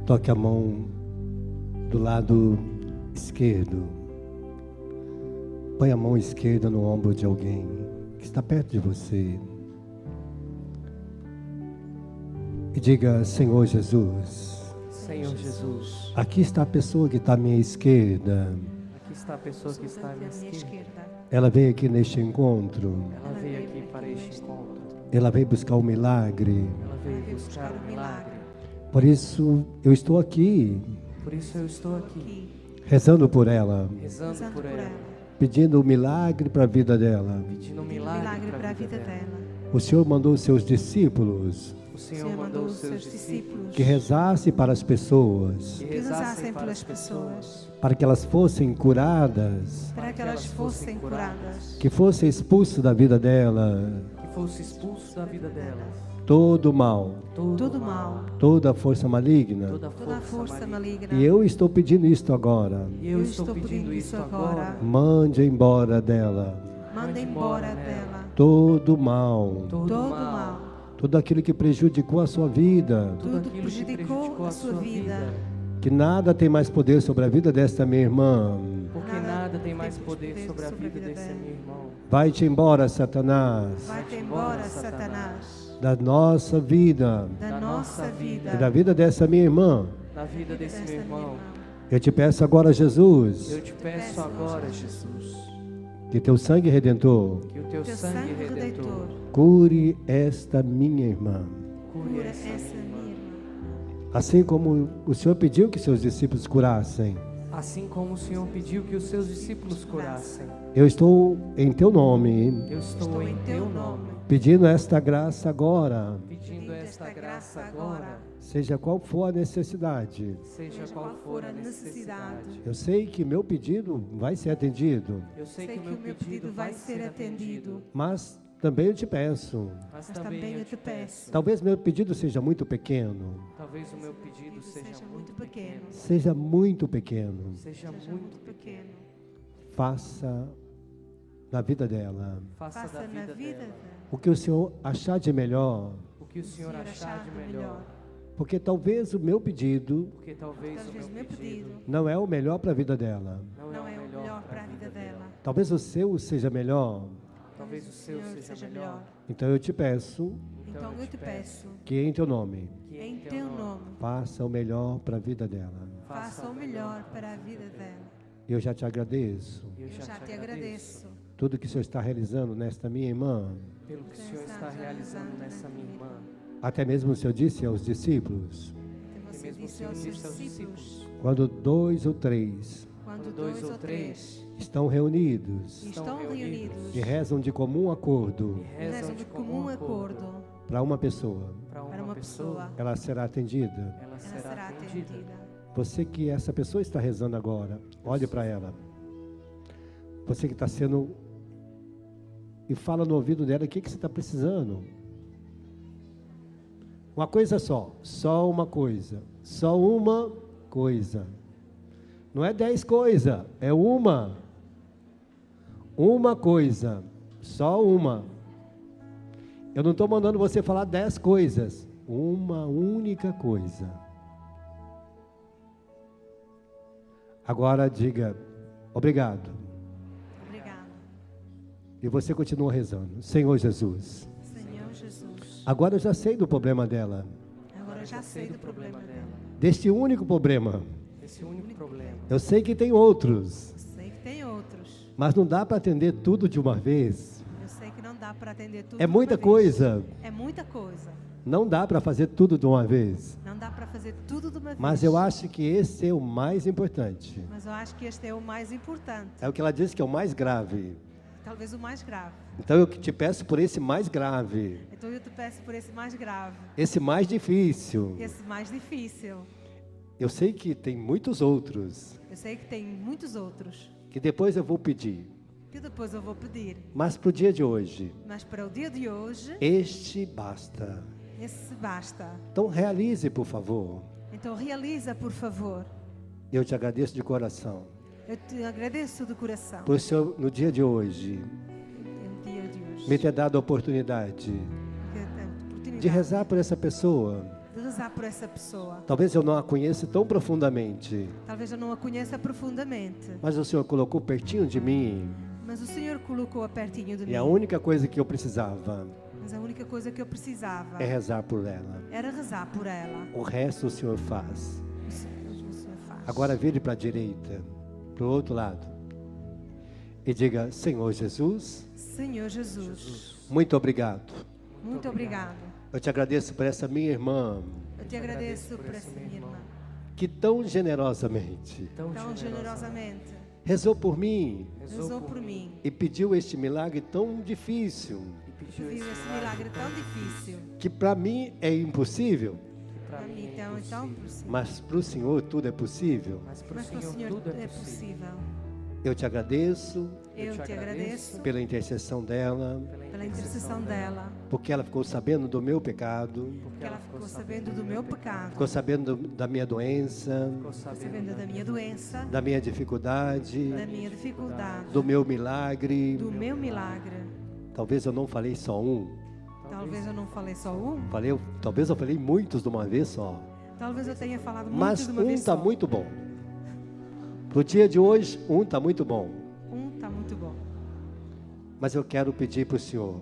Toque a mão do lado esquerdo. Põe a mão esquerda no ombro de alguém que está perto de você. E diga: Senhor Jesus. Senhor Jesus. Aqui está a pessoa que está à minha esquerda. Aqui está a pessoa que está à minha esquerda. Ela veio aqui neste encontro. Ela veio aqui para este encontro. Ela veio buscar o milagre. Ela veio buscar o milagre. Por isso eu estou aqui. Por isso eu estou aqui. Rezando por ela. Rezando por ela. Pedindo o milagre para a vida dela. Pedindo um milagre para a vida dela. O Senhor mandou os seus discípulos. O Senhor mandou os seus discípulos Que rezassem para as pessoas. que rezassem pelas pessoas. Para que elas fossem curadas. Para que elas fossem curadas. Que fosse expulso da vida dela Que fosse expulso da vida delas todo o mal. todo mal. Toda a força maligna. Toda a força maligna. E eu estou pedindo isto agora. E eu estou pedindo isso agora. Mande embora dela Manda embora dela todo o mal. todo mal. Tudo aquilo que prejudicou a sua vida. Tudo aquilo que prejudicou a sua vida. Que nada tem mais poder sobre a vida desta minha irmã. Porque nada tem mais poder sobre a vida desse meu irmão. Vai-te embora, Satanás, Vai-te embora, Satanás, da nossa vida da nossa vida, e da vida dessa minha irmã. da vida desse meu irmão. Eu te peço agora, Jesus, Eu te peço agora, Jesus, que teu sangue redentor que o teu sangue redentor cure esta minha irmã. cure essa minha irmã. Assim como o Senhor pediu que seus discípulos curassem, Assim como o Senhor pediu que os seus discípulos curassem, eu estou em teu nome, eu estou em teu nome, pedindo esta graça agora, pedindo esta graça agora, seja qual for a necessidade. seja qual for a necessidade. Eu sei que meu pedido vai ser atendido, Eu sei que o meu pedido vai ser atendido, mas também eu te peço, mas também eu te peço. talvez meu pedido seja muito pequeno, Talvez o meu pedido seja muito pequeno. seja muito pequeno, Seja muito pequeno. faça na vida dela Faça da vida dela o que o Senhor achar de melhor, o que o Senhor achar de melhor. porque talvez o meu pedido Porque talvez o meu pedido não é o melhor para a vida dela, não é o melhor para a vida dela. talvez o seu seja melhor. Talvez o seu seja melhor. Então eu te peço Então eu te peço que em teu nome que em teu nome faça o melhor para a vida dela. faça o melhor para a vida dela. Eu já te agradeço Eu já te agradeço tudo que o Senhor está realizando nesta minha irmã. pelo que o Senhor está realizando nessa minha irmã. Até mesmo o Senhor disse aos discípulos, Que mesmo o Senhor disse aos discípulos, quando 2 ou 3 quando dois ou três estão reunidos estão reunidos e rezam de comum acordo e rezam de comum acordo para uma pessoa, para uma pessoa, ela será atendida. ela será atendida. Você que essa pessoa está rezando agora, olhe para ela. Você que está sendo... E fala no ouvido dela o que você está precisando. Uma coisa só uma coisa. Só uma coisa. Não é 10 coisas, é uma. Uma coisa, só uma. Eu não estou mandando você falar 10 coisas. Uma única coisa. Agora diga, obrigado. Obrigada. E você continua rezando. Senhor Jesus, Senhor Jesus, agora eu já sei do problema dela. agora eu já sei do problema dela. Deste único problema. Esse único problema. Eu sei que tem outros. Eu sei que tem outros. Mas não dá para atender tudo de uma vez. Eu sei que não dá para atender tudo. É de muita uma vez. coisa. É muita coisa. Não dá para fazer tudo de uma vez. Não dá para fazer tudo de uma vez. Mas eu acho que esse é o mais importante. Mas eu acho que este é o mais importante. É o que ela disse que é o mais grave. Talvez o mais grave. Então eu te peço por esse mais grave. Então eu te peço por esse mais grave. Esse mais difícil. Esse mais difícil. Eu sei que tem muitos outros. Eu sei que tem muitos outros. Que depois eu vou pedir. Que depois eu vou pedir. Mas para o dia de hoje, Mas para o dia de hoje, este basta. esse basta. Então realize, por favor. Então realiza, por favor. Eu te agradeço de coração. Eu te agradeço de coração. Por o Senhor, no dia de hoje, No dia de hoje. me ter dado a oportunidade Que a oportunidade de rezar por essa pessoa. de rezar por essa pessoa. Talvez eu não a conheça tão profundamente, Talvez eu não a conheça profundamente, mas o Senhor colocou pertinho de mim mas o Senhor colocou-a pertinho de e mim. a única coisa que eu precisava Mas a única coisa que eu precisava é rezar por ela. era rezar por ela. O resto o Senhor faz. O Senhor faz. Agora vire para a direita, para o outro lado, e diga: Senhor Jesus, Senhor Jesus, muito obrigado. muito obrigado. Eu te agradeço por essa minha irmã, Eu te agradeço por essa minha irmã, que tão generosamente tão generosamente rezou por mim rezou por mim. e pediu este milagre tão difícil, E pediu Viu esse milagre tão difícil. que para mim é impossível, Para mim então é tão possível. mas para o Senhor tudo é possível. Mas para Mas para o Senhor tudo é possível. Eu te agradeço Eu te agradeço pela intercessão dela, pela intercessão dela, porque ela ficou sabendo do meu pecado, porque ela ficou sabendo do meu pecado, ficou sabendo da minha doença, ficou sabendo da minha doença, da minha dificuldade, da minha dificuldade, do meu milagre. do meu milagre. Talvez eu não falei só um, Talvez eu não falei só um, talvez eu falei muitos de uma vez só, talvez eu tenha falado muito mas de uma um vez está só. muito bom. Pro dia de hoje, um está muito bom. Um está muito bom. Mas eu quero pedir para o Senhor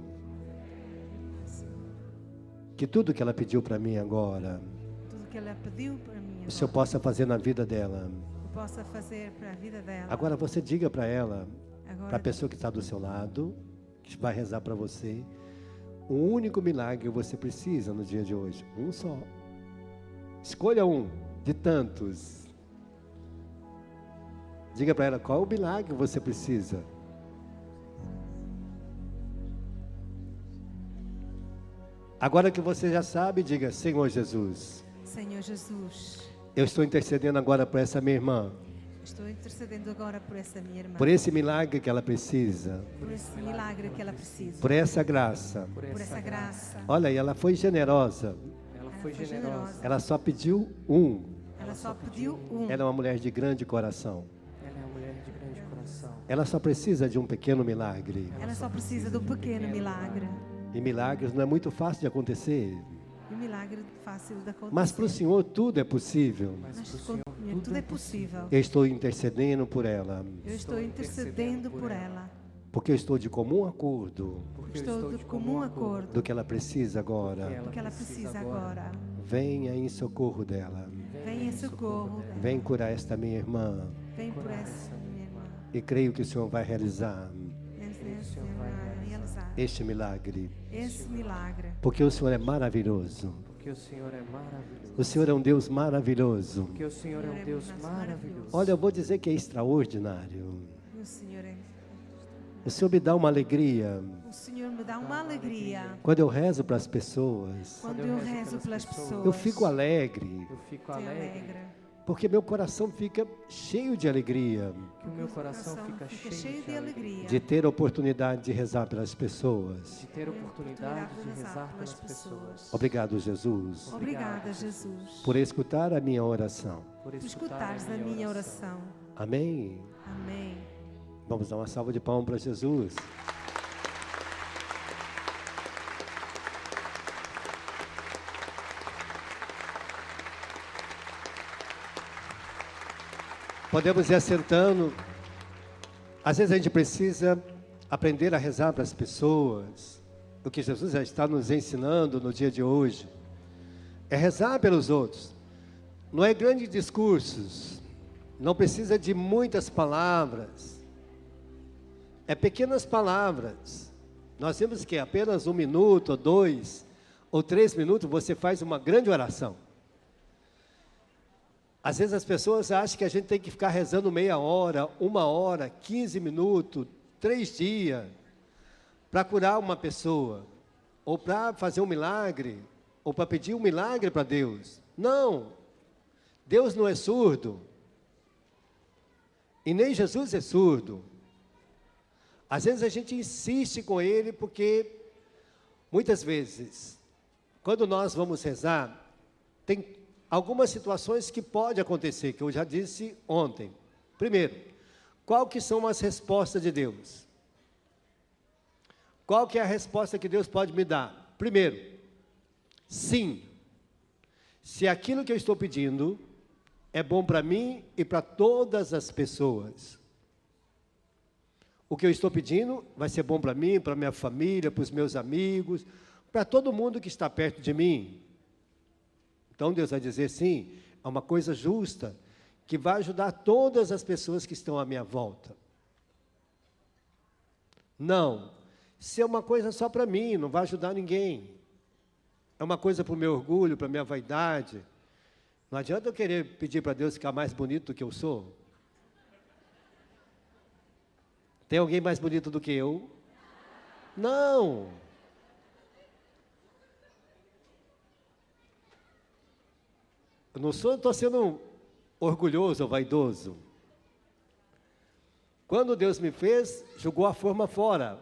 que tudo que ela pediu para mim agora, Tudo que ela pediu para mim, o Senhor possa fazer na vida dela. eu possa fazer para a vida dela. Agora você diga para ela, para a Agora, pessoa que está do seu lado, que vai rezar para você, um único milagre você precisa no dia de hoje, um só. Escolha um de tantos. Diga para ela qual o milagre você precisa. Agora que você já sabe, diga: Senhor Jesus, Senhor Jesus, eu estou intercedendo agora por essa minha irmã, estou intercedendo agora por essa minha irmã, por esse milagre que ela precisa, por esse milagre que ela precisa, por essa graça. por por essa graça. Olha, e ela foi generosa. Ela foi generosa. Ela só pediu um. Ela só pediu um. Ela é uma mulher de grande coração. Ela é uma mulher de grande coração. Ela só precisa de um pequeno milagre. Ela só precisa de um pequeno milagre. E milagres não é muito fácil de acontecer. Um milagre fácil de acontecer. Mas para o Senhor tudo é possível. Mas Mas para o com- Senhor tudo é possível. Eu estou intercedendo por ela, Eu estou intercedendo por ela. porque eu estou de comum acordo porque Estou de comum acordo do que ela precisa agora. do que ela precisa agora. Venha em socorro dela. Vem em socorro dela. Vem curar esta minha irmã. Vem por essa minha irmã. E creio que o Senhor vai realizar Essa irmã realizar este milagre. esse milagre. Porque o Senhor é maravilhoso. Porque o Senhor é maravilhoso. O Senhor é um Deus maravilhoso. Porque o Senhor é um Deus maravilhoso. Olha, eu vou dizer que é extraordinário. O Senhor é. O Senhor me dá uma alegria O Senhor me dá uma alegria quando eu rezo para as pessoas. quando eu rezo pelas pessoas. Eu fico alegre, Eu fico Fico alegre. porque meu coração fica cheio de alegria Que o meu coração fica cheio de alegria. de ter a oportunidade de rezar pelas pessoas. De ter oportunidade de rezar pelas pessoas. Obrigado, Jesus, Obrigada, Jesus, por escutar a minha oração. Por por escutares a minha oração. Amém? Amém. Vamos dar uma salva de palmas para Jesus. Podemos ir assentando. Às vezes a gente precisa aprender a rezar para as pessoas. O que Jesus já está nos ensinando no dia de hoje é rezar pelos outros. Não é grandes discursos, não precisa de muitas palavras, é pequenas palavras. Nós temos que apenas 1 minuto, ou 2, ou 3 minutos, você faz uma grande oração. Às vezes as pessoas acham que a gente tem que ficar rezando meia hora, 1 hora, 15 minutos, 3 dias, para curar uma pessoa, ou para fazer um milagre, ou para pedir um milagre para Deus. Não, Deus não é surdo, e nem Jesus é surdo. Às vezes a gente insiste com Ele, porque muitas vezes, quando nós vamos rezar, tem algumas situações que pode acontecer, que eu já disse ontem. Primeiro, qual que são as respostas de Deus? Qual que é a resposta que Deus pode me dar? Primeiro, sim. se aquilo que eu estou pedindo é bom para mim e para todas as pessoas. O que eu estou pedindo vai ser bom para mim, para minha família, para os meus amigos, para todo mundo que está perto de mim. Então Deus vai dizer sim, é uma coisa justa, que vai ajudar todas as pessoas que estão à minha volta. Não, se é uma coisa só para mim, não vai ajudar ninguém. É uma coisa para o meu orgulho, para a minha vaidade. Não adianta eu querer pedir para Deus ficar mais bonito do que eu sou. Tem alguém mais bonito do que eu? Não. Eu não estou sendo orgulhoso ou vaidoso. Quando Deus me fez, jogou a forma fora.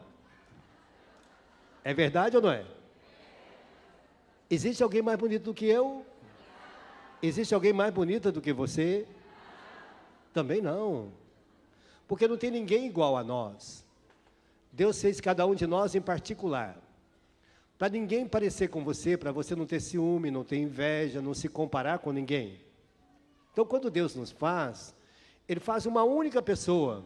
É verdade ou não é? Existe alguém mais bonito do que eu? Existe alguém mais bonita do que você? Também não. Porque não tem ninguém igual a nós. Deus fez cada um de nós em particular. Para ninguém parecer com você, para você não ter ciúme, não ter inveja, não se comparar com ninguém. Então, quando Deus nos faz, Ele faz uma única pessoa.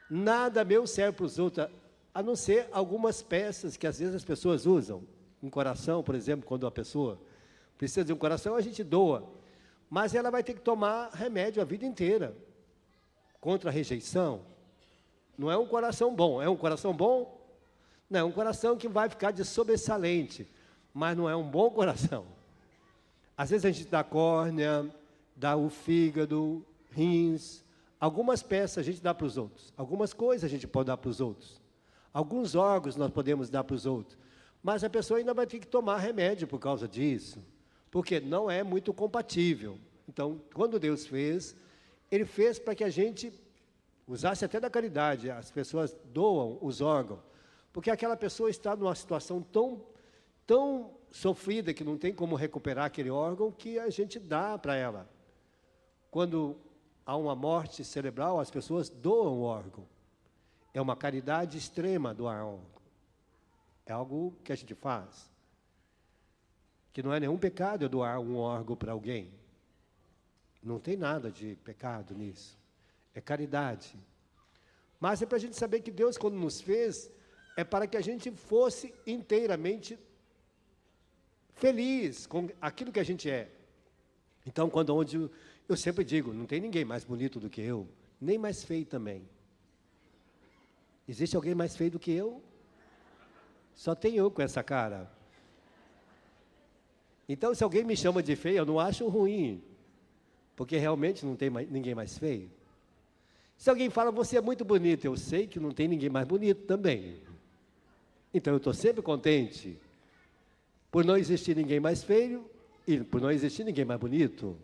Nada meu serve para os outros, a não ser algumas peças que às vezes as pessoas usam. Um coração, por exemplo, quando a pessoa precisa de um coração, a gente doa. Mas ela vai ter que tomar remédio a vida inteira contra a rejeição. Não é um coração bom. É um coração bom? Não, é um coração que vai ficar de sobressalente, mas não é um bom coração. Às vezes a gente dá córnea, dá o fígado, rins, algumas peças a gente dá para os outros, algumas coisas a gente pode dar para os outros, alguns órgãos nós podemos dar para os outros, mas a pessoa ainda vai ter que tomar remédio por causa disso, porque não é muito compatível. Então, quando Deus fez, Ele fez para que a gente usasse até da caridade, as pessoas doam os órgãos, porque aquela pessoa está numa situação tão sofrida que não tem como recuperar aquele órgão, que a gente dá para ela. Quando há uma morte cerebral, as pessoas doam o órgão. É uma caridade extrema doar órgão. É algo que a gente faz. Que não é nenhum pecado eu doar um órgão para alguém. Não tem nada de pecado nisso. É caridade. Mas é para a gente saber que Deus, quando nos fez, é para que a gente fosse inteiramente feliz com aquilo que a gente é. Então, onde eu sempre digo, não tem ninguém mais bonito do que eu, nem mais feio também. Existe alguém mais feio do que eu? Só tem eu com essa cara. Então, se alguém me chama de feio, eu não acho ruim, porque realmente não tem ninguém mais feio. Se alguém fala, você é muito bonito, eu sei que não tem ninguém mais bonito também. Então, eu estou sempre contente por não existir ninguém mais feio e por não existir ninguém mais bonito.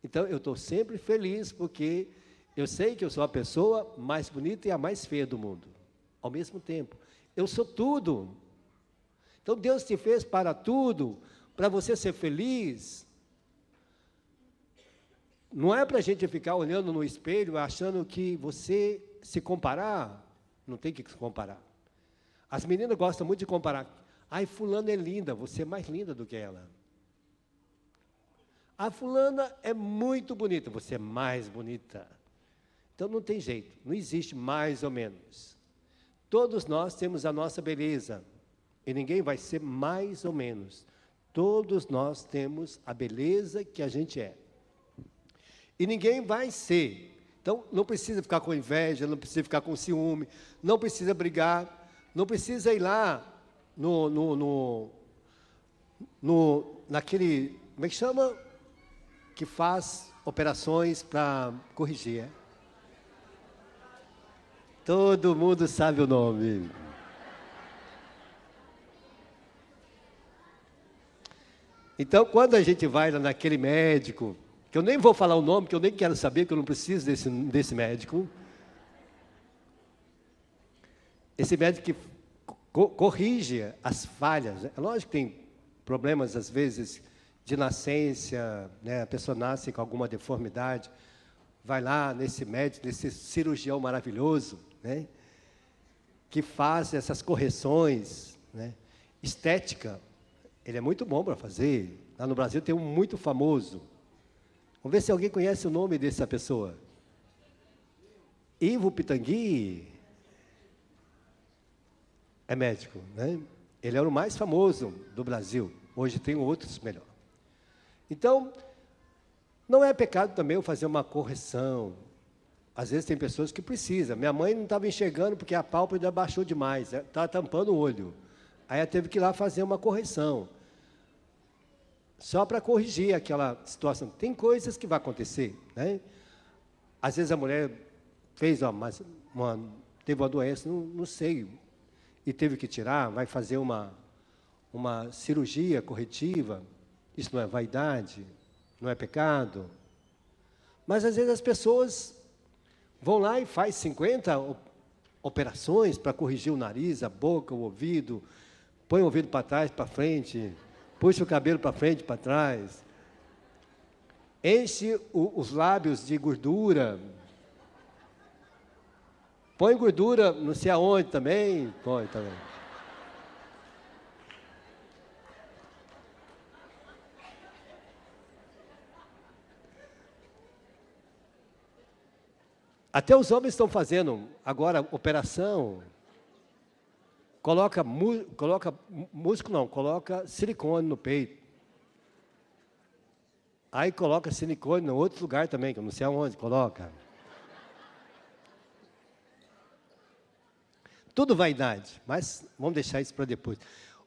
Então, eu estou sempre feliz porque eu sei que eu sou a pessoa mais bonita e a mais feia do mundo. Ao mesmo tempo, eu sou tudo. Então, Deus te fez para tudo, para você ser feliz. Não é para a gente ficar olhando no espelho, achando que você se comparar, não tem que se comparar. As meninas gostam muito de comparar. Ai, fulana é linda, você é mais linda do que ela. A fulana é muito bonita, você é mais bonita. Então não tem jeito, não existe mais ou menos. Todos nós temos a nossa beleza, e ninguém vai ser mais ou menos. Todos nós temos a beleza que a gente é. E ninguém vai ser. Então não precisa ficar com inveja, não precisa ficar com ciúme, não precisa brigar. Não precisa ir lá naquele, como é que chama? Que faz operações para corrigir, é? Todo mundo sabe o nome. Então, quando a gente vai lá naquele médico, que eu nem vou falar o nome, que eu nem quero saber, que eu não preciso desse médico. Esse médico que corrige as falhas. É lógico que tem problemas, às vezes, de nascença, né? A pessoa nasce com alguma deformidade, vai lá nesse médico, nesse cirurgião maravilhoso, né? Que faz essas correções, né? Estética, ele é muito bom para fazer. Lá no Brasil tem um muito famoso. Vamos ver se alguém conhece o nome dessa pessoa. Ivo Pitangui. É médico, né? Ele era o mais famoso do Brasil. Hoje tem outros melhor. Então, não é pecado também eu fazer uma correção. Às vezes tem pessoas que precisam. Minha mãe não estava enxergando porque a pálpebra baixou demais, estava tampando o olho. Aí ela teve que ir lá fazer uma correção. Só para corrigir aquela situação. Tem coisas que vão acontecer, né? Às vezes a mulher teve uma doença, não sei, e teve que tirar, vai fazer uma cirurgia corretiva. Isso não é vaidade, não é pecado. Mas às vezes as pessoas vão lá e faz 50 operações para corrigir o nariz, a boca, o ouvido, põe o ouvido para trás, para frente, puxa o cabelo para frente, para trás, enche os lábios de gordura, põe gordura não sei aonde também, põe também. Até os homens estão fazendo agora operação, coloca músculo não, coloca silicone no peito. Aí coloca silicone em outro lugar também, que eu não sei aonde coloca. Tudo vaidade, mas vamos deixar isso para depois.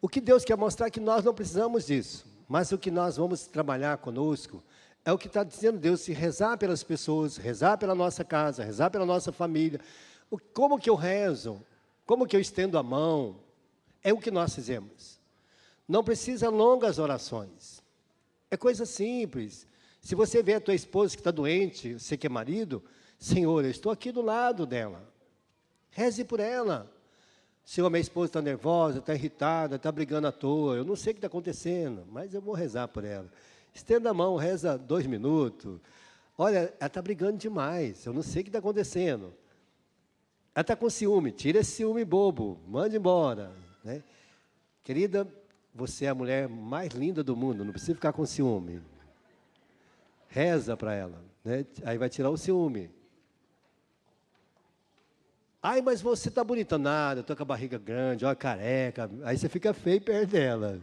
O que Deus quer mostrar é que nós não precisamos disso, mas o que nós vamos trabalhar conosco é o que está dizendo Deus, se rezar pelas pessoas, rezar pela nossa casa, rezar pela nossa família. Como que eu rezo? Como que eu estendo a mão? É o que nós fizemos. Não precisa longas orações. É coisa simples. Se você vê a tua esposa que está doente, você que é marido, Senhor, eu estou aqui do lado dela. Reze por ela. Senhor, minha esposa está nervosa, está irritada, está brigando à toa. Eu não sei o que está acontecendo, mas eu vou rezar por ela. Estenda a mão, reza 2 minutos. Olha, ela está brigando demais, eu não sei o que está acontecendo. Ela está com ciúme, tira esse ciúme bobo, manda embora. Né? Querida, você é a mulher mais linda do mundo, não precisa ficar com ciúme. Reza para ela, né? Aí vai tirar o ciúme. Ai, mas você está bonita. Nada, estou com a barriga grande, olha, careca. Aí você fica feio perto dela.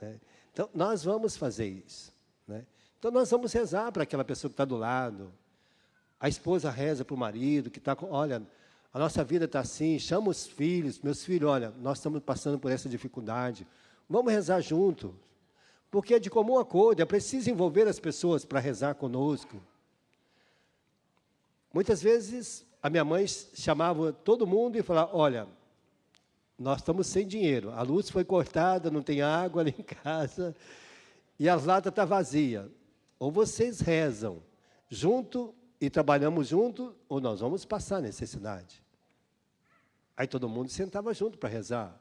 Né? Então, nós vamos fazer isso. Né? Então, nós vamos rezar para aquela pessoa que está do lado. A esposa reza para o marido, que está com... Olha, a nossa vida está assim, chama os filhos. Meus filhos, olha, nós estamos passando por essa dificuldade. Vamos rezar junto. Porque é de comum acordo, é preciso envolver as pessoas para rezar conosco. Muitas vezes, a minha mãe chamava todo mundo e falava, olha... Nós estamos sem dinheiro, a luz foi cortada, não tem água ali em casa, e as latas estão vazias. Ou vocês rezam junto e trabalhamos junto, ou nós vamos passar necessidade. Aí todo mundo sentava junto para rezar,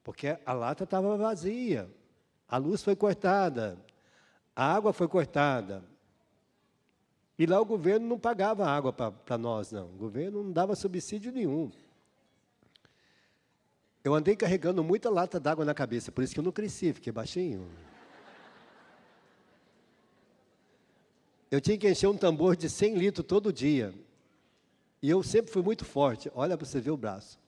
porque a lata estava vazia, a luz foi cortada, a água foi cortada. E lá o governo não pagava água para nós, não. O governo não dava subsídio nenhum. Eu andei carregando muita lata d'água na cabeça, por isso que eu não cresci, fiquei baixinho. Eu tinha que encher um tambor de 100 litros todo dia. E eu sempre fui muito forte. Olha para você ver o braço.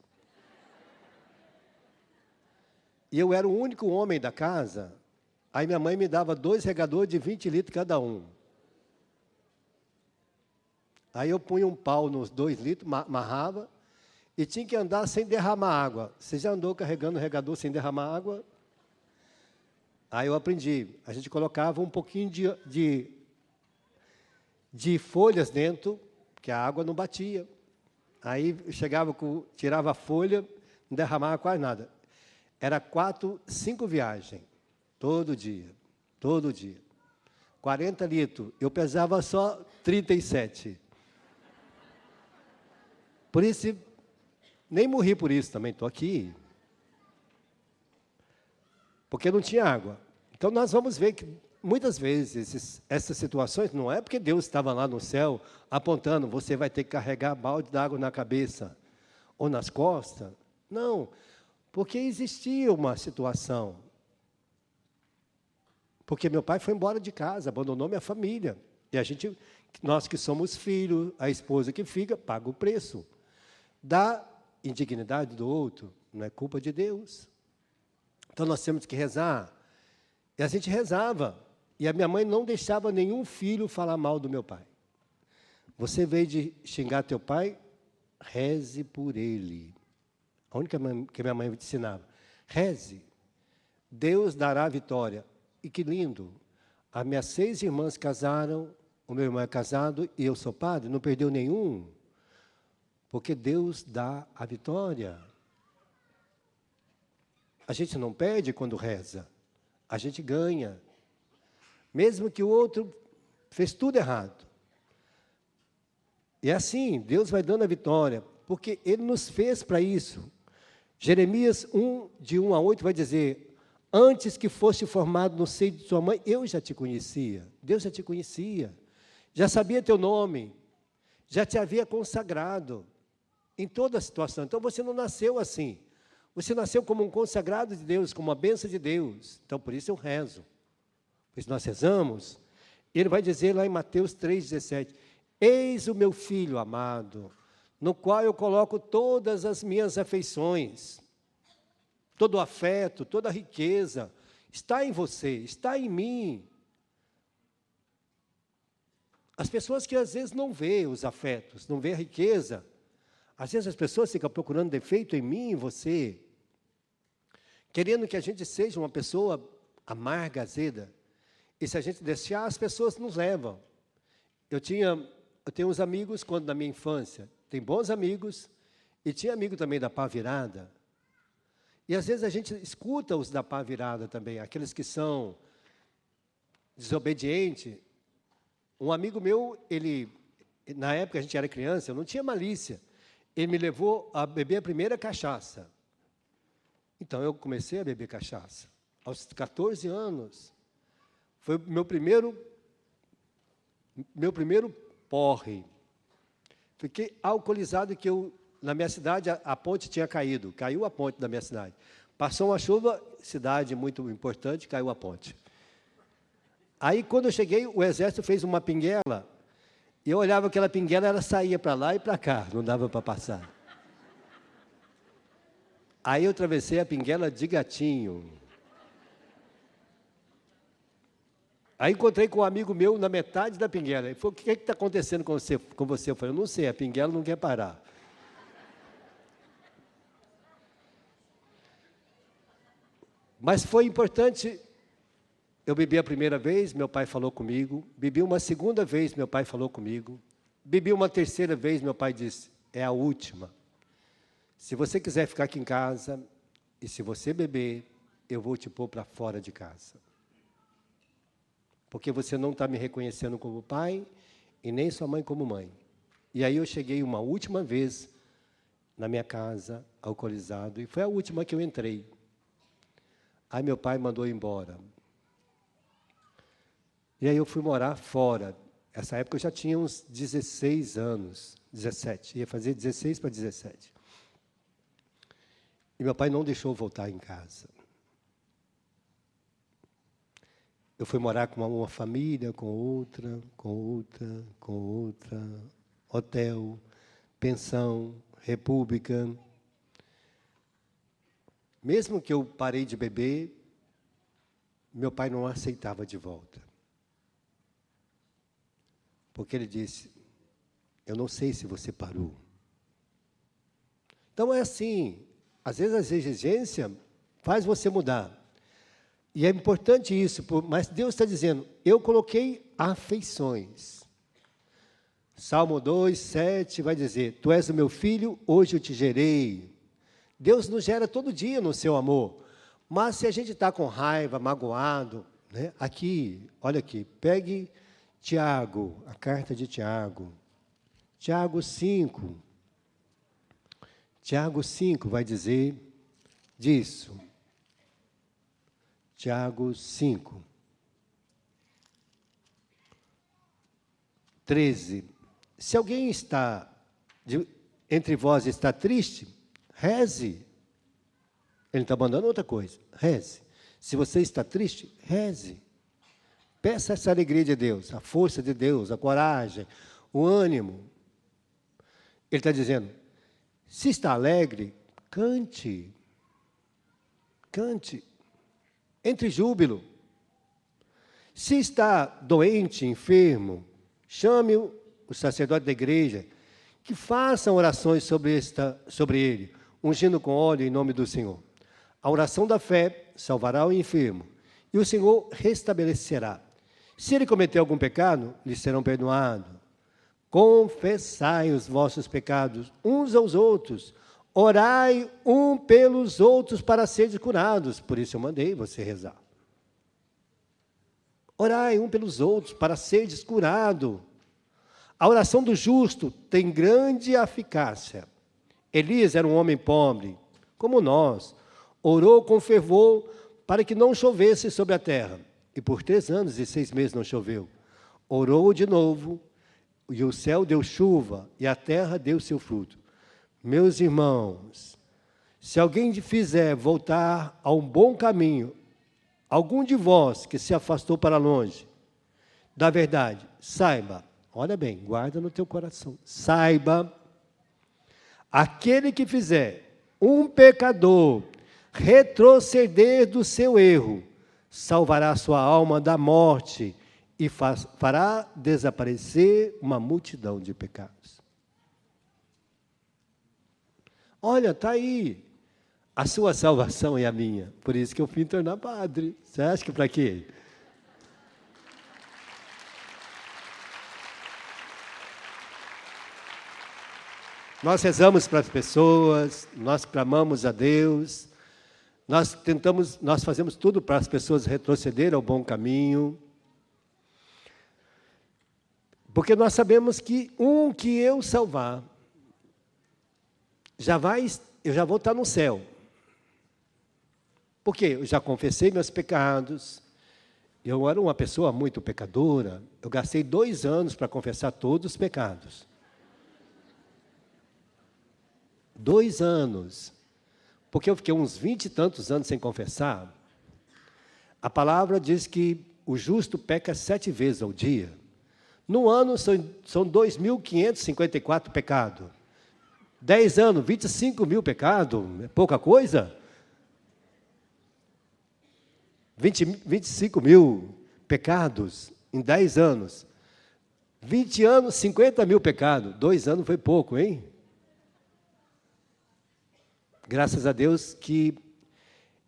E eu era o único homem da casa. Aí minha mãe me dava 2 regadores de 20 litros cada um. Aí eu punha um pau nos 2 litros, amarrava. E tinha que andar sem derramar água. Você já andou carregando o regador sem derramar água? Aí eu aprendi. A gente colocava um pouquinho de folhas dentro, porque a água não batia. Aí eu chegava, tirava a folha, não derramava quase nada. Era 4, 5 viagens, todo dia. 40 litros. Eu pesava só 37. Por isso... Nem morri por isso também, estou aqui. Porque não tinha água. Então, nós vamos ver que, muitas vezes, essas situações, não é porque Deus estava lá no céu, apontando, você vai ter que carregar balde d'água na cabeça, ou nas costas. Não, porque existia uma situação. Porque meu pai foi embora de casa, abandonou minha família. E nós que somos filhos, a esposa que fica, paga o preço. Da indignidade do outro, não é culpa de Deus. Então nós temos que rezar. E a gente rezava. E a minha mãe não deixava nenhum filho falar mal do meu pai. Você veio de xingar teu pai, reze por ele. A única que minha mãe me ensinava. Reze. Deus dará a vitória. E que lindo. As minhas 6 irmãs casaram, o meu irmão é casado e eu sou padre, não perdeu nenhum. Porque Deus dá a vitória. A gente não perde quando reza. A gente ganha. Mesmo que o outro fez tudo errado. E é assim, Deus vai dando a vitória, porque Ele nos fez para isso. Jeremias 1, de 1 a 8, vai dizer, antes que foste formado no seio de tua mãe, eu já te conhecia. Deus já te conhecia. Já sabia teu nome. Já te havia consagrado em toda a situação. Então, você não nasceu assim. Você nasceu como um consagrado de Deus, como uma bênção de Deus. Então, por isso eu rezo. Pois nós rezamos. Ele vai dizer lá em Mateus 3,17, eis o meu filho amado, no qual eu coloco todas as minhas afeições, todo o afeto, toda a riqueza, está em você, está em mim. As pessoas que às vezes não veem os afetos, não veem a riqueza, às vezes as pessoas ficam procurando defeito em mim e em você, querendo que a gente seja uma pessoa amarga, azeda. E se a gente deixar, as pessoas nos levam. Eu tenho uns amigos, quando na minha infância, tem bons amigos, e tinha amigo também da pá virada. E às vezes a gente escuta os da pá virada também, aqueles que são desobedientes. Um amigo meu, na época a gente era criança, eu não tinha malícia. Ele me levou a beber a primeira cachaça. Então eu comecei a beber cachaça. Aos 14 anos. Foi meu primeiro porre. Fiquei alcoolizado que na minha cidade, a ponte tinha caído. Caiu a ponte da minha cidade. Passou uma chuva, cidade muito importante, caiu a ponte. Aí, quando eu cheguei, o exército fez uma pinguela. E eu olhava aquela pinguela, ela saía para lá e para cá. Não dava para passar. Aí eu atravessei a pinguela de gatinho. Aí encontrei com um amigo meu na metade da pinguela. Ele falou, o que está acontecendo com você? Eu falei, eu não sei, a pinguela não quer parar. Mas foi importante, eu bebi a primeira vez, meu pai falou comigo. Bebi uma segunda vez, meu pai falou comigo. Bebi uma terceira vez, meu pai disse, é a última. Se você quiser ficar aqui em casa, e se você beber, eu vou te pôr para fora de casa. Porque você não está me reconhecendo como pai e nem sua mãe como mãe. E aí eu cheguei uma última vez na minha casa, alcoolizado, e foi a última que eu entrei. Aí meu pai mandou embora. E aí eu fui morar fora. Essa época eu já tinha uns 16 anos, 17, ia fazer 16 para 17. E meu pai não deixou eu voltar em casa. Eu fui morar com uma família, com outra, hotel, pensão, república. Mesmo que eu parei de beber, meu pai não aceitava de volta. Porque ele disse, eu não sei se você parou. Então é assim, às vezes a exigência faz você mudar. E é importante isso, mas Deus está dizendo, eu coloquei afeições. Salmo 2, 7 vai dizer, tu és o meu filho, hoje eu te gerei. Deus nos gera todo dia no seu amor. Mas se a gente está com raiva, magoado, né? Aqui, olha aqui, pegue Tiago, a carta de Tiago. Tiago 5. Tiago 5 vai dizer disso. Tiago 5, 13. Se alguém entre vós está triste, reze. Ele está mandando outra coisa, reze. Se você está triste, reze. Peça essa alegria de Deus, a força de Deus, a coragem, o ânimo. Ele está dizendo, se está alegre, cante. Cante. Entre júbilo. Se está doente, enfermo, chame o sacerdote da igreja, que façam orações sobre ele, ungindo com óleo em nome do Senhor. A oração da fé salvará o enfermo, e o Senhor restabelecerá. Se ele cometer algum pecado, lhe serão perdoados. Confessai os vossos pecados uns aos outros, orai um pelos outros para serem curados. Por isso eu mandei você rezar. Orai um pelos outros para seres curados. A oração do justo tem grande eficácia. Elias era um homem pobre, como nós. Orou com fervor para que não chovesse sobre a terra. E por 3 anos e 6 meses não choveu. Orou de novo, e o céu deu chuva, e a terra deu seu fruto. Meus irmãos, se alguém fizer voltar a um bom caminho, algum de vós que se afastou para longe da verdade, saiba, olha bem, guarda no teu coração, saiba, aquele que fizer um pecador retroceder do seu erro, salvará sua alma da morte e fará desaparecer uma multidão de pecados. Olha, está aí. A sua salvação é a minha. Por isso que eu fui me tornar padre. Você acha que para quê? Nós rezamos para as pessoas, nós clamamos a Deus, nós fazemos tudo para as pessoas retrocederem ao bom caminho. Porque nós sabemos que que eu salvar, eu já vou estar no céu. Porque eu já confessei meus pecados, eu era uma pessoa muito pecadora, eu gastei 2 anos para confessar todos os pecados. 2 anos. Porque eu fiquei uns 20 e tantos anos sem confessar. A palavra diz que o justo peca 7 vezes ao dia. No ano são 2.554 pecados. 10 anos, 25 mil pecados, é pouca coisa? 25 mil pecados em 10 anos. 20 anos, 50 mil pecados. 2 anos foi pouco, hein? Graças a Deus que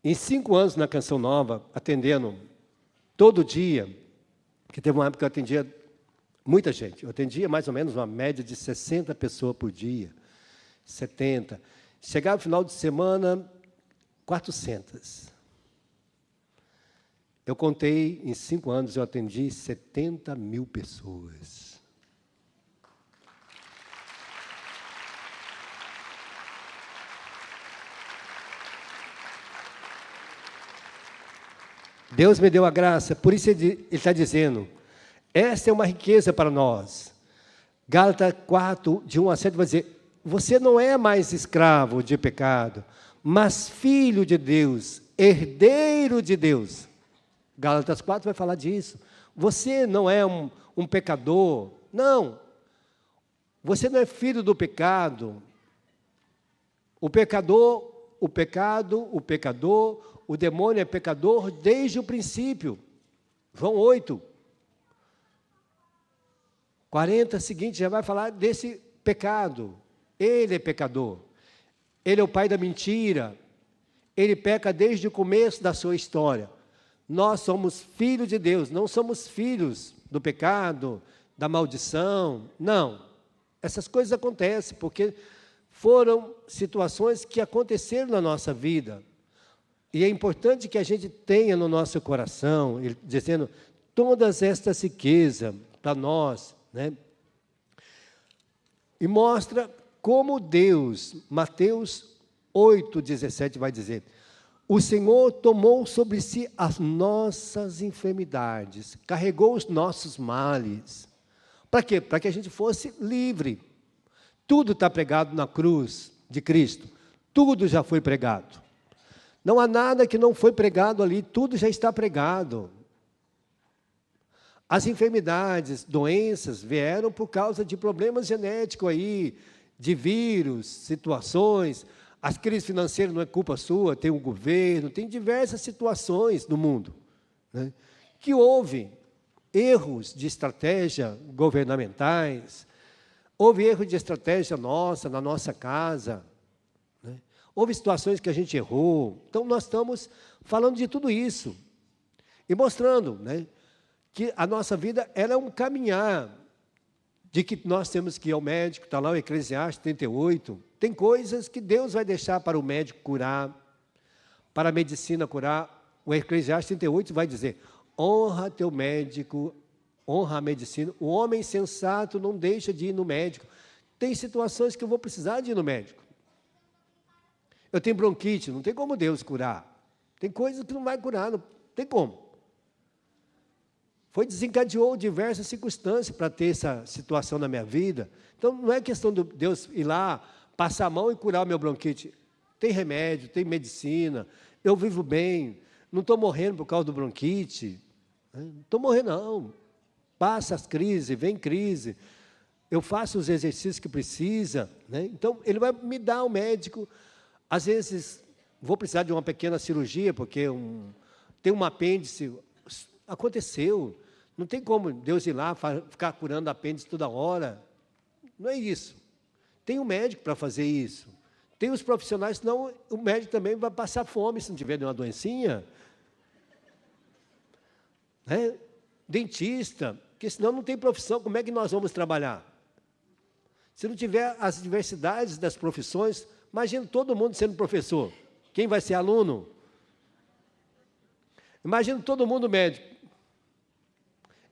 em 5 anos na Canção Nova, atendendo todo dia, porque teve uma época que eu atendia muita gente. Eu atendia mais ou menos uma média de 60 pessoas por dia. 70. Chegava no final de semana, 400. Eu contei, em 5 anos, eu atendi 70 mil pessoas. Deus me deu a graça, por isso Ele está dizendo, essa é uma riqueza para nós. Gálatas 4, de 1 a 7, vai dizer, você não é mais escravo de pecado, mas filho de Deus, herdeiro de Deus. Gálatas 4 vai falar disso. Você não é um pecador, não. Você não é filho do pecado. O demônio é pecador desde o princípio. João 8. 40 seguinte já vai falar desse pecado. Ele é pecador. Ele é o pai da mentira. Ele peca desde o começo da sua história. Nós somos filhos de Deus, não somos filhos do pecado, da maldição. Não. Essas coisas acontecem porque foram situações que aconteceram na nossa vida. E é importante que a gente tenha no nosso coração, ele dizendo, todas estas riquezas para nós, né? E mostra como Deus, Mateus 8,17 vai dizer, o Senhor tomou sobre si as nossas enfermidades, carregou os nossos males. Para quê? Para que a gente fosse livre. Tudo está pregado na cruz de Cristo. Tudo já foi pregado. Não há nada que não foi pregado ali, tudo já está pregado. As enfermidades, doenças vieram por causa de problemas genéticos aí, de vírus, situações. As crises financeiras não é culpa sua, tem o governo, tem diversas situações no mundo, né, que houve erros de estratégia governamentais, houve erro de estratégia nossa, na nossa casa, né, houve situações que a gente errou. Então, nós estamos falando de tudo isso e mostrando, né, que a nossa vida ela é um caminhar, de que nós temos que ir ao médico, está lá o Eclesiastes 38, tem coisas que Deus vai deixar para o médico curar, para a medicina curar. O Eclesiastes 38 vai dizer, honra teu médico, honra a medicina, o homem sensato não deixa de ir no médico. Tem situações que eu vou precisar de ir no médico. Eu tenho bronquite, não tem como Deus curar. Tem coisas que não vai curar, não tem como. Desencadeou diversas circunstâncias para ter essa situação na minha vida. Então, não é questão de Deus ir lá, passar a mão e curar o meu bronquite. Tem remédio, tem medicina, eu vivo bem, não estou morrendo por causa do bronquite. Não estou morrendo, não. Passa as crises, vem crise, eu faço os exercícios que precisa, né? Então, ele vai me dar o médico. Às vezes, vou precisar de uma pequena cirurgia, porque tem um apêndice, aconteceu. Não tem como Deus ir lá, ficar curando apêndice toda hora. Não é isso. Tem um médico para fazer isso. Tem os profissionais, senão o médico também vai passar fome se não tiver nenhuma doencinha. Né? Dentista, porque senão não tem profissão, como é que nós vamos trabalhar? Se não tiver as diversidades das profissões, imagina todo mundo sendo professor. Quem vai ser aluno? Imagina todo mundo médico.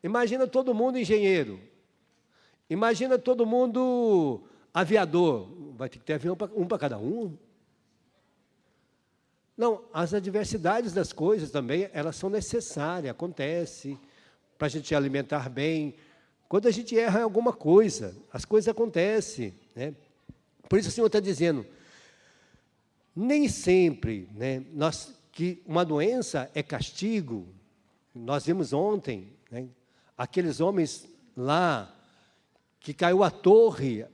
Imagina todo mundo engenheiro. Imagina todo mundo aviador. Vai ter que ter avião um para cada um. Não, as adversidades das coisas também, elas são necessárias, acontece para a gente alimentar bem. Quando a gente erra em alguma coisa, as coisas acontecem, né? Por isso o Senhor está dizendo, nem sempre, né, que uma doença é castigo. Nós vimos ontem, né, aqueles homens lá, que caiu a torre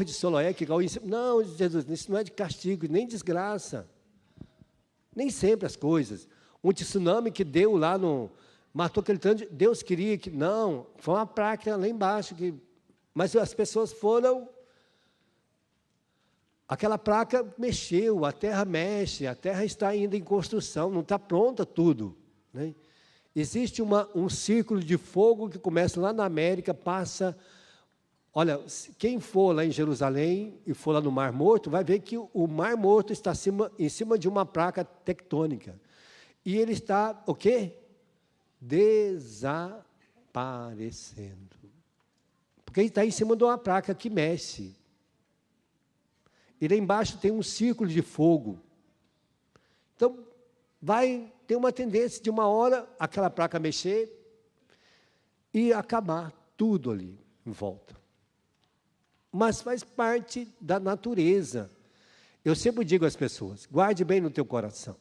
de Siloé, que caiu em cima. Não, Jesus, isso não é de castigo, nem desgraça. Nem sempre as coisas. Um tsunami que deu lá, matou aquele tanto, Deus queria que... Não, foi uma placa lá embaixo, mas as pessoas foram... Aquela placa mexeu, a terra mexe, a terra está ainda em construção, não está pronta tudo, né? Existe um círculo de fogo que começa lá na América, passa... Olha, quem for lá em Jerusalém e for lá no Mar Morto, vai ver que o Mar Morto está em cima de uma placa tectônica. E ele está, o quê? Desaparecendo. Porque ele está em cima de uma placa que mexe. E lá embaixo tem um círculo de fogo. Então, vai ter uma tendência de uma hora aquela placa mexer e acabar tudo ali em volta. Mas faz parte da natureza. Eu sempre digo às pessoas, guarde bem no teu coração.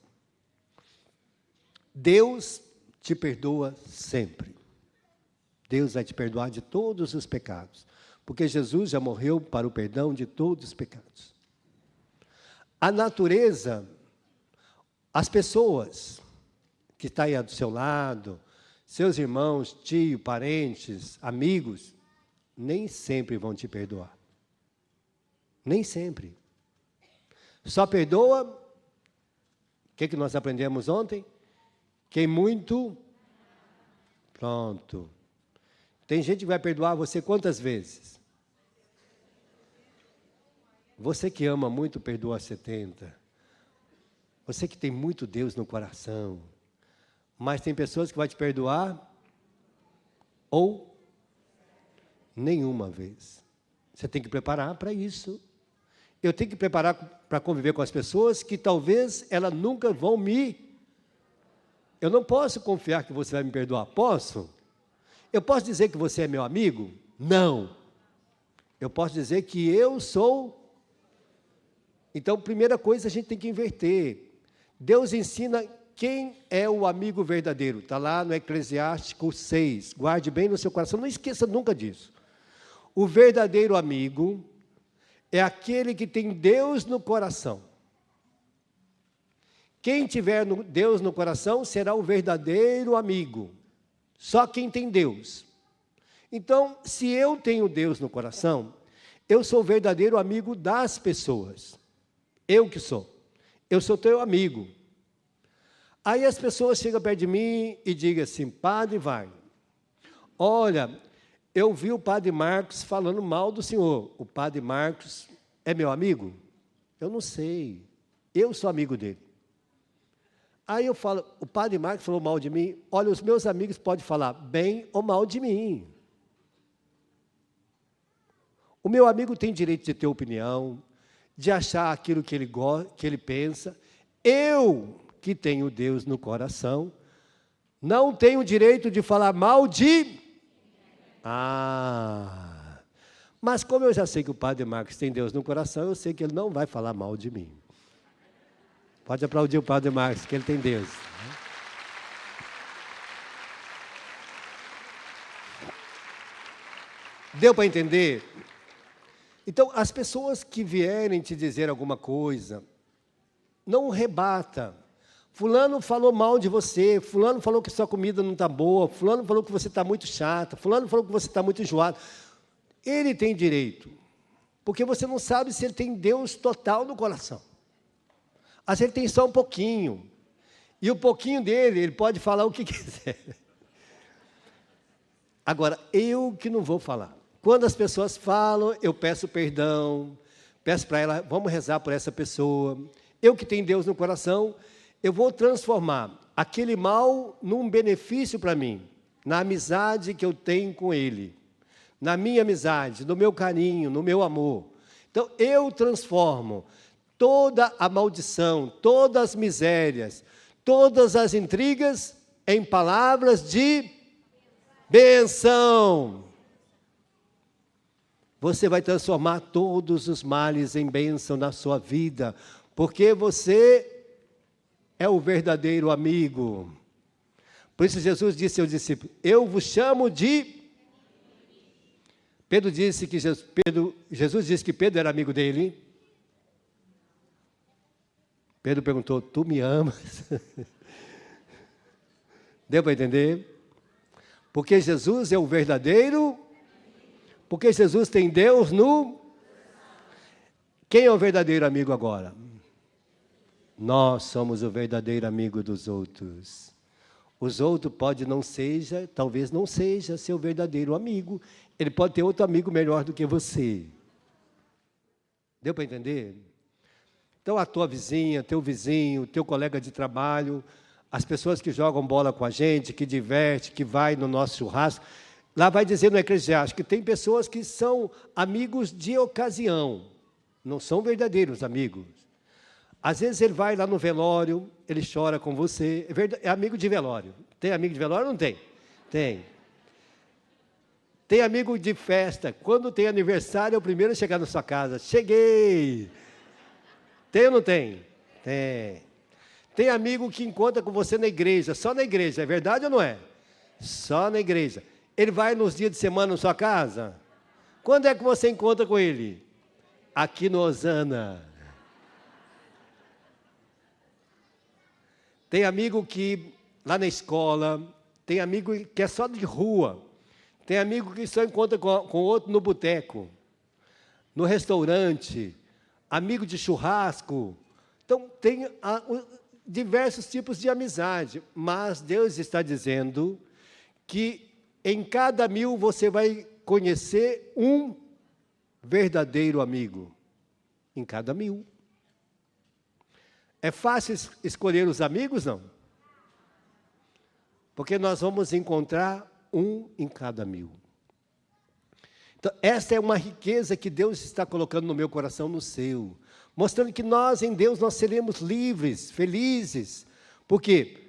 Deus te perdoa sempre. Deus vai te perdoar de todos os pecados, porque Jesus já morreu para o perdão de todos os pecados. A natureza, as pessoas que estão aí do seu lado, seus irmãos, tio, parentes, amigos, nem sempre vão te perdoar. Nem sempre. Só perdoa, o que nós aprendemos ontem? Quem muito, pronto. Tem gente que vai perdoar você quantas vezes? Você que ama muito, perdoa 70. Você que tem muito Deus no coração. Mas tem pessoas que vão te perdoar ou nenhuma vez. Você tem que preparar para isso. Eu tenho que preparar para conviver com as pessoas que talvez elas nunca vão me... Eu não posso confiar que você vai me perdoar. Posso? Eu posso dizer que você é meu amigo? Não. Eu posso dizer que eu sou... Então, primeira coisa, a gente tem que inverter. Deus ensina quem é o amigo verdadeiro? Está lá no Eclesiástico 6. Guarde bem no seu coração, não esqueça nunca disso. O verdadeiro amigo é aquele que tem Deus no coração. Quem tiver Deus no coração será o verdadeiro amigo. Só quem tem Deus. Então, se eu tenho Deus no coração, eu sou o verdadeiro amigo das pessoas. Eu que sou. Eu sou teu amigo. Aí as pessoas chegam perto de mim e digam assim: Padre Wagner, olha, eu vi o Padre Marcos falando mal do senhor. O Padre Marcos é meu amigo? Eu não sei. Eu sou amigo dele. Aí eu falo: o Padre Marcos falou mal de mim? Olha, os meus amigos podem falar bem ou mal de mim. O meu amigo tem direito de ter opinião, de achar aquilo que ele gosta, que ele pensa. Eu, que tenho Deus no coração, não tenho direito de falar mal de... Mas como eu já sei que o Padre Marcos tem Deus no coração, eu sei que ele não vai falar mal de mim. Pode aplaudir o Padre Marcos, que ele tem Deus. Deu para entender? Então, as pessoas que vierem te dizer alguma coisa, não rebata. Fulano falou mal de você, fulano falou que sua comida não está boa, fulano falou que você está muito chata, fulano falou que você está muito enjoado. Ele tem direito, porque você não sabe se ele tem Deus total no coração. Às vezes ele tem só um pouquinho, e o pouquinho dele, ele pode falar o que quiser. Agora, eu que não vou falar. Quando as pessoas falam, eu peço perdão, peço para ela, vamos rezar por essa pessoa. Eu que tenho Deus no coração, eu vou transformar aquele mal num benefício para mim, na amizade que eu tenho com ele, na minha amizade, no meu carinho, no meu amor. Então, eu transformo toda a maldição, todas as misérias, todas as intrigas em palavras de bênção. Você vai transformar todos os males em bênção na sua vida, porque você é o verdadeiro amigo. Por isso Jesus disse aos discípulos: eu vos chamo de... Jesus disse que Pedro era amigo dele. Pedro perguntou: tu me amas? Deu para entender? Porque Jesus é o verdadeiro... Porque Jesus tem Deus no... Quem é o verdadeiro amigo agora? Nós somos o verdadeiro amigo dos outros. Os outros talvez não seja seu verdadeiro amigo. Ele pode ter outro amigo melhor do que você. Deu para entender? Então a tua vizinha, teu vizinho, teu colega de trabalho, as pessoas que jogam bola com a gente, que diverte, que vai no nosso churrasco... Lá vai dizer no Eclesiástico que tem pessoas que são amigos de ocasião, não são verdadeiros amigos. Às vezes ele vai lá no velório, ele chora com você, é amigo de velório. Tem amigo de velório ou não tem? Tem. Tem amigo de festa, quando tem aniversário é o primeiro a chegar na sua casa. Cheguei! Tem ou não tem? Tem. Tem amigo que encontra com você na igreja, só na igreja, é verdade ou não é? Só na igreja. Ele vai nos dias de semana na sua casa? Quando é que você encontra com ele? Aqui no Osana. Tem amigo que, lá na escola, tem amigo que é só de rua. Tem amigo que só encontra com outro no boteco, no restaurante, amigo de churrasco. Então, tem diversos tipos de amizade. Mas Deus está dizendo que em cada 1000 você vai conhecer um verdadeiro amigo. Em cada 1000. É fácil escolher os amigos, não? Porque nós vamos encontrar um em cada 1000. Então, essa é uma riqueza que Deus está colocando no meu coração, no seu. Mostrando que nós, em Deus, nós seremos livres, felizes. Por quê?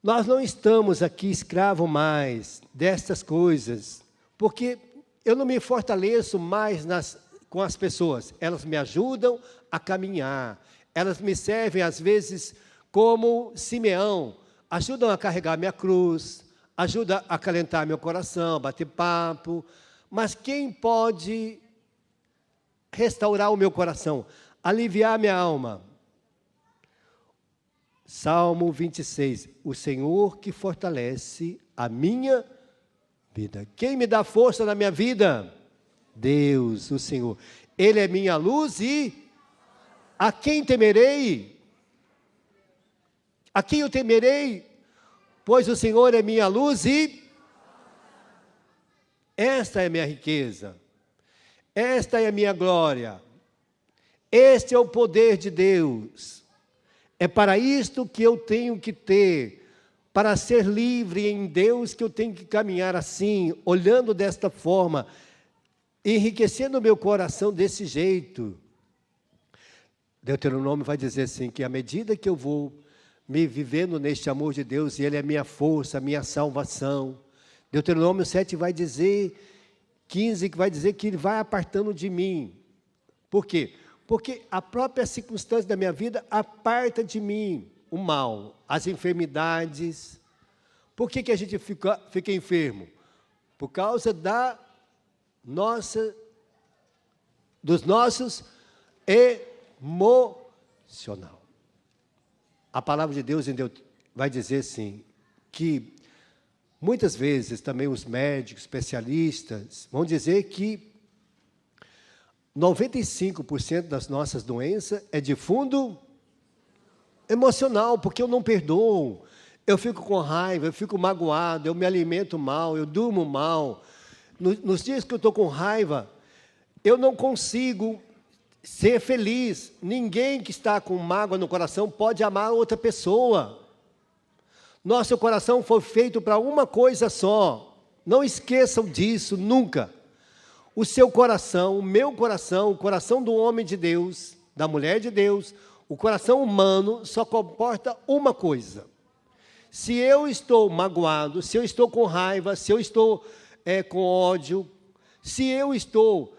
Nós não estamos aqui escravos mais destas coisas, porque eu não me fortaleço mais com as pessoas. Elas me ajudam a caminhar, elas me servem às vezes como Simeão, ajudam a carregar minha cruz, ajudam a acalentar meu coração, bater papo. Mas quem pode restaurar o meu coração, aliviar minha alma? Salmo 26, o Senhor que fortalece a minha vida. Quem me dá força na minha vida? Deus, o Senhor. Ele é minha luz e a quem temerei? A quem eu temerei? Pois o Senhor é minha luz e esta é minha riqueza. Esta é a minha glória. Este é o poder de Deus. É para isto que eu tenho que ter, para ser livre em Deus, que eu tenho que caminhar assim, olhando desta forma, enriquecendo o meu coração desse jeito. Deuteronômio vai dizer assim, que à medida que eu vou me vivendo neste amor de Deus, e Ele é minha força, minha salvação. Deuteronômio 7 vai dizer, 15, que vai dizer que Ele vai apartando de mim. Por quê? Porque a própria circunstância da minha vida aparta de mim o mal, as enfermidades. Por que a gente fica enfermo? Por causa dos nossos emocional. A palavra de Deus vai dizer assim, que muitas vezes também os médicos, especialistas, vão dizer que 95% das nossas doenças é de fundo emocional, porque eu não perdoo, eu fico com raiva, eu fico magoado, eu me alimento mal, eu durmo mal. Nos dias que eu estou com raiva, eu não consigo ser feliz. Ninguém que está com mágoa no coração pode amar outra pessoa. Nosso coração foi feito para uma coisa só. Não esqueçam disso nunca. O seu coração, o meu coração, o coração do homem de Deus, da mulher de Deus, o coração humano só comporta uma coisa. Se eu estou magoado, se eu estou com raiva, se eu estou com ódio, se eu estou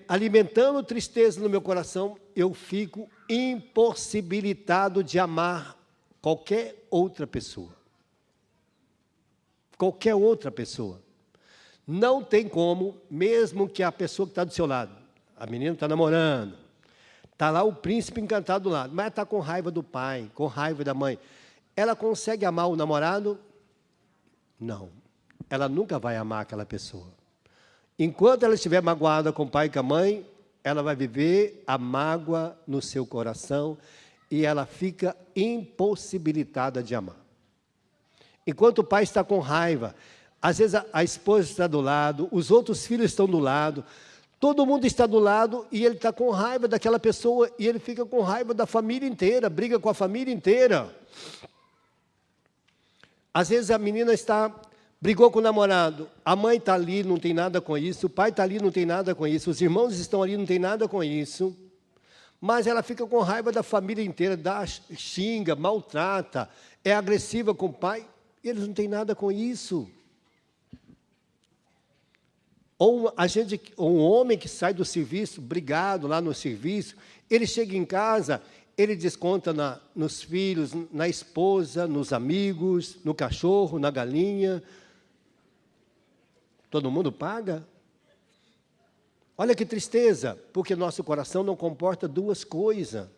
alimentando tristeza no meu coração, eu fico impossibilitado de amar qualquer outra pessoa. Qualquer outra pessoa. Não tem como, mesmo que a pessoa que está do seu lado, a menina está namorando, está lá o príncipe encantado do lado, mas está com raiva do pai, com raiva da mãe. Ela consegue amar o namorado? Não. Ela nunca vai amar aquela pessoa. Enquanto ela estiver magoada com o pai e com a mãe, ela vai viver a mágoa no seu coração e ela fica impossibilitada de amar. Enquanto o pai está com raiva, às vezes a esposa está do lado, os outros filhos estão do lado, todo mundo está do lado e ele está com raiva daquela pessoa e ele fica com raiva da família inteira, briga com a família inteira. Às vezes a menina brigou com o namorado, a mãe está ali, não tem nada com isso, o pai está ali, não tem nada com isso, os irmãos estão ali, não tem nada com isso, mas ela fica com raiva da família inteira, xinga, maltrata, é agressiva com o pai, e eles não têm nada com isso. Ou um homem que sai do serviço, brigado lá no serviço, ele chega em casa, ele desconta nos filhos, na esposa, nos amigos, no cachorro, na galinha. Todo mundo paga? Olha que tristeza, porque nosso coração não comporta duas coisas.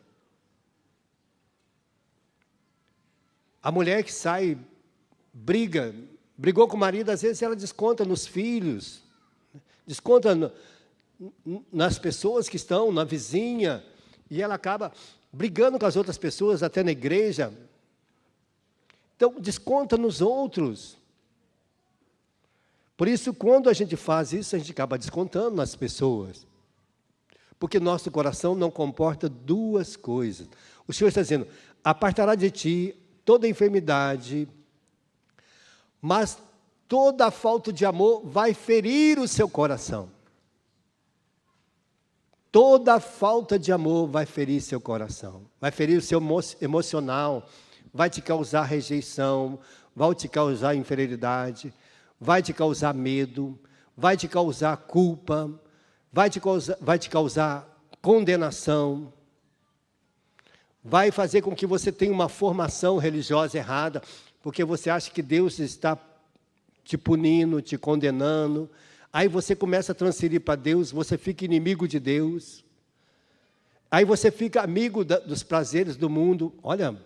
A mulher que sai, brigou com o marido, às vezes ela desconta nos filhos, desconta nas pessoas que estão, na vizinha, e ela acaba brigando com as outras pessoas, até na igreja. Então, desconta nos outros. Por isso, quando a gente faz isso, a gente acaba descontando nas pessoas. Porque nosso coração não comporta duas coisas. O Senhor está dizendo, apartará de ti toda enfermidade, mas toda falta de amor vai ferir o seu coração. Toda falta de amor vai ferir seu coração, vai ferir o seu emocional, vai te causar rejeição, vai te causar inferioridade, vai te causar medo, vai te causar culpa, vai te causar condenação, vai fazer com que você tenha uma formação religiosa errada, porque você acha que Deus está te punindo, te condenando. Aí você começa a transferir para Deus, você fica inimigo de Deus. Aí você fica amigo dos prazeres do mundo. Olha,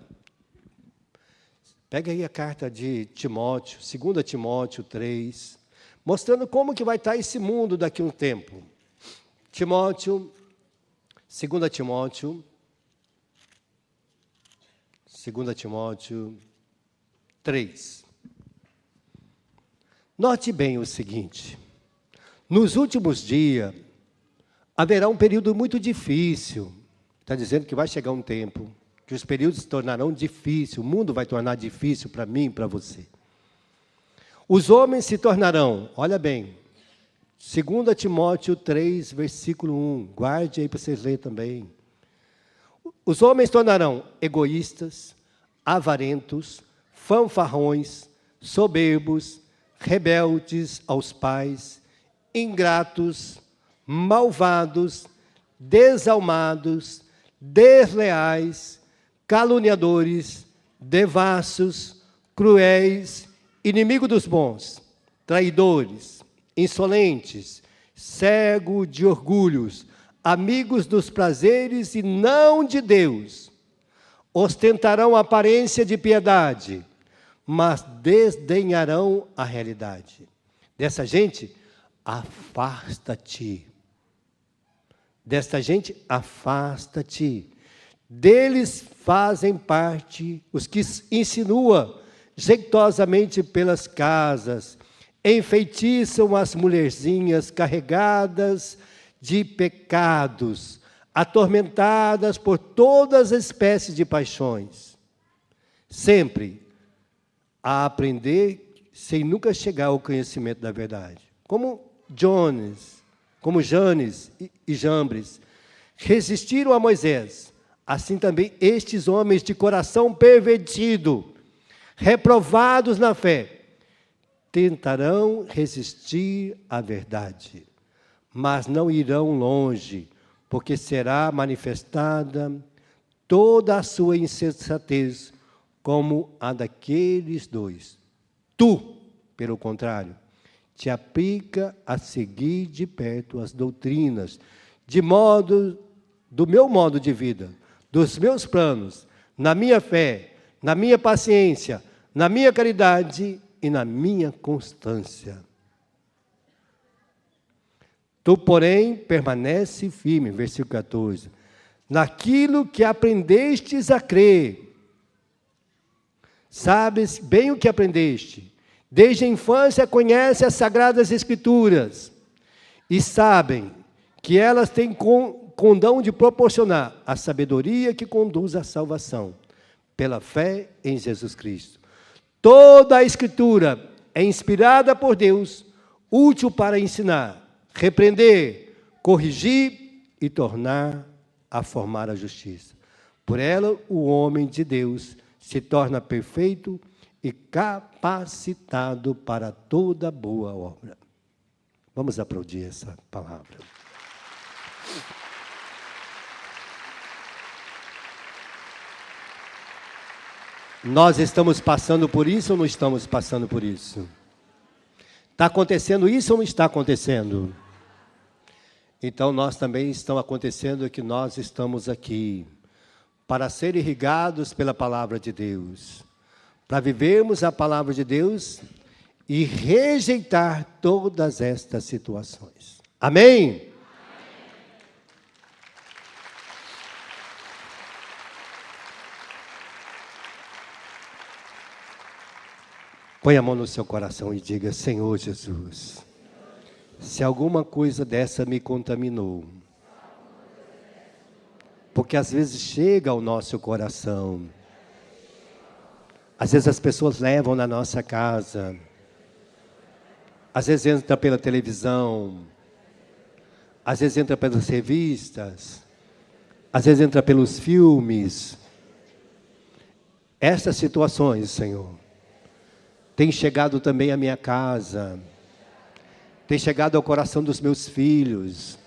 pega aí a carta de Timóteo, 2 Timóteo 3, mostrando como que vai estar esse mundo daqui a um tempo. Timóteo, 2 Timóteo 3. Note bem o seguinte: nos últimos dias haverá um período muito difícil. Está dizendo que vai chegar um tempo que os períodos se tornarão difíceis, o mundo vai tornar difícil para mim e para você. Os homens se tornarão, olha bem, 2 Timóteo 3, versículo 1, guarde aí para vocês lerem também. Os homens tornarão egoístas, avarentos, fanfarrões, soberbos, rebeldes aos pais, ingratos, malvados, desalmados, desleais, caluniadores, devassos, cruéis, inimigos dos bons, traidores, insolentes, cegos de orgulhos, amigos dos prazeres e não de Deus. Ostentarão a aparência de piedade, mas desdenharão a realidade. Dessa gente, afasta-te. Desta gente, afasta-te. Deles fazem parte os que insinuam jeitosamente pelas casas, enfeitiçam as mulherzinhas carregadas de pecados, atormentadas por todas as espécies de paixões, sempre a aprender sem nunca chegar ao conhecimento da verdade. Como Janes e Jambres resistiram a Moisés, assim também estes homens de coração pervertido, reprovados na fé, tentarão resistir à verdade, mas não irão longe, porque será manifestada toda a sua insensatez, como a daqueles dois. Tu, pelo contrário, te aplica a seguir de perto as doutrinas, do meu modo de vida, dos meus planos, na minha fé, na minha paciência, na minha caridade e na minha constância. Tu, porém, permanece firme, versículo 14, naquilo que aprendestes a crer. Sabes bem o que aprendeste. Desde a infância conhece as Sagradas Escrituras e sabem que elas têm condão de proporcionar a sabedoria que conduz à salvação, pela fé em Jesus Cristo. Toda a Escritura é inspirada por Deus, útil para ensinar, repreender, corrigir e tornar a formar a justiça. Por ela, o homem de Deus se torna perfeito e capacitado para toda boa obra. Vamos aplaudir essa palavra. Nós estamos passando por isso ou não estamos passando por isso? Está acontecendo isso ou não está acontecendo? Então, nós também estamos acontecendo que nós estamos aqui para ser irrigados pela palavra de Deus, para vivermos a palavra de Deus e rejeitar todas estas situações. Amém? Põe a mão no seu coração e diga: Senhor Jesus, se alguma coisa dessa me contaminou, porque às vezes chega ao nosso coração, às vezes as pessoas levam na nossa casa, às vezes entra pela televisão, às vezes entra pelas revistas, às vezes entra pelos filmes. Estas situações, Senhor, têm chegado também à minha casa, tem chegado ao coração dos meus filhos,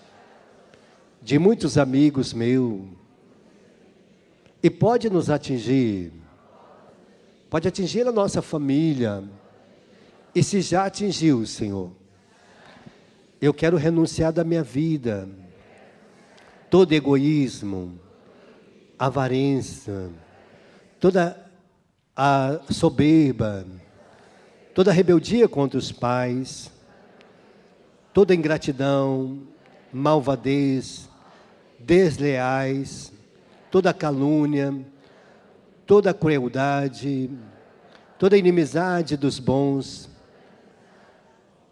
de muitos amigos meus. E pode nos atingir. Pode atingir a nossa família. E se já atingiu, Senhor, eu quero renunciar da minha vida. Todo egoísmo, avarência, toda a soberba, toda a rebeldia contra os pais, toda ingratidão, malvadez, desleais, toda calúnia, toda crueldade, toda inimizade dos bons,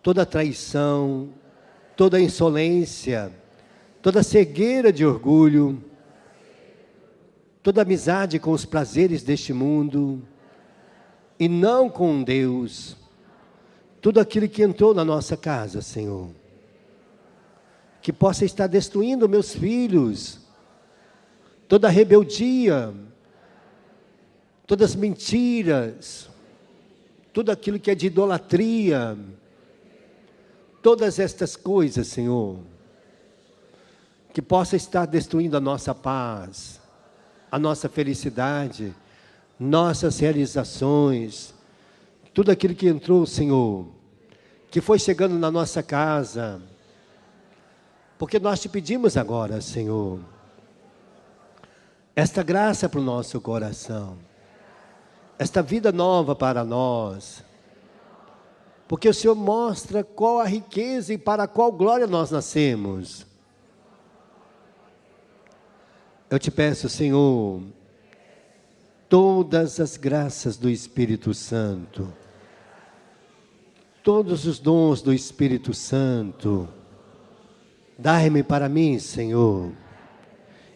toda traição, toda insolência, toda cegueira de orgulho, toda amizade com os prazeres deste mundo e não com Deus, tudo aquilo que entrou na nossa casa, Senhor, que possa estar destruindo meus filhos, toda rebeldia, todas as mentiras, tudo aquilo que é de idolatria, todas estas coisas, Senhor, que possa estar destruindo a nossa paz, a nossa felicidade, nossas realizações, tudo aquilo que entrou, Senhor, que foi chegando na nossa casa, porque nós te pedimos agora, Senhor, esta graça para o nosso coração, esta vida nova para nós, porque o Senhor mostra qual a riqueza e para qual glória nós nascemos. Eu te peço, Senhor, todas as graças do Espírito Santo, todos os dons do Espírito Santo, dai-me para mim, Senhor.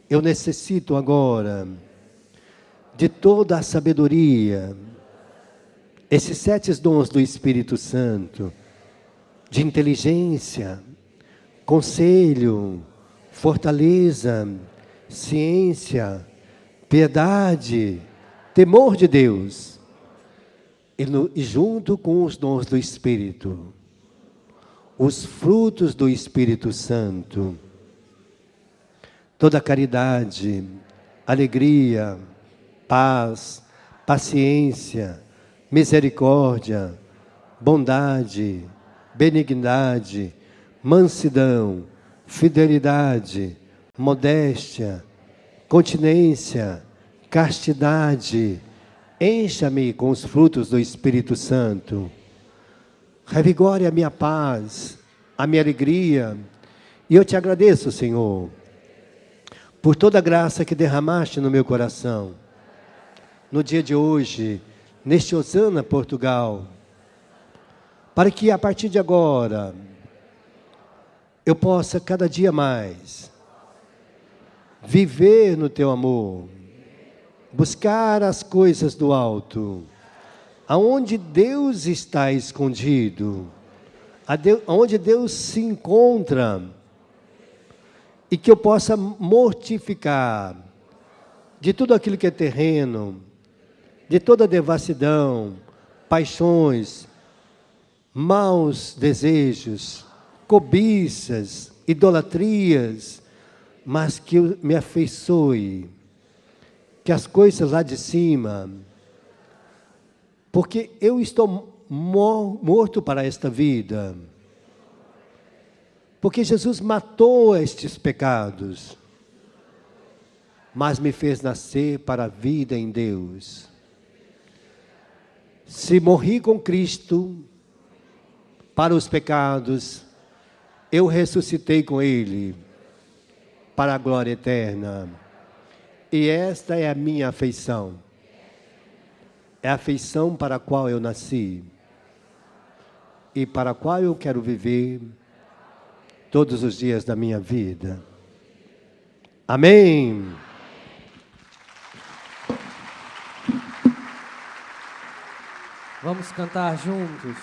Eu necessito agora de toda a sabedoria, esses 7 dons do Espírito Santo, de inteligência, conselho, fortaleza, ciência, piedade, temor de Deus, e junto com os dons do Espírito, os frutos do Espírito Santo, toda caridade, alegria, paz, paciência, misericórdia, bondade, benignidade, mansidão, fidelidade, modéstia, continência, castidade. Encha-me com os frutos do Espírito Santo. Revigore a minha paz, a minha alegria. E eu te agradeço, Senhor, por toda a graça que derramaste no meu coração. No dia de hoje, neste Osana, Portugal, para que a partir de agora, eu possa cada dia mais viver no teu amor, buscar as coisas do alto, aonde Deus está escondido, aonde Deus se encontra, e que eu possa mortificar de tudo aquilo que é terreno, de toda devassidão, paixões, maus desejos, cobiças, idolatrias, mas que eu me afeiçoe, que as coisas lá de cima, porque eu estou morto para esta vida, porque Jesus matou estes pecados, mas me fez nascer para a vida em Deus. Se morri com Cristo para os pecados, eu ressuscitei com Ele para a glória eterna. E esta é a minha afeição. É a afeição para a qual eu nasci e para a qual eu quero viver todos os dias da minha vida. Amém. Vamos cantar juntos.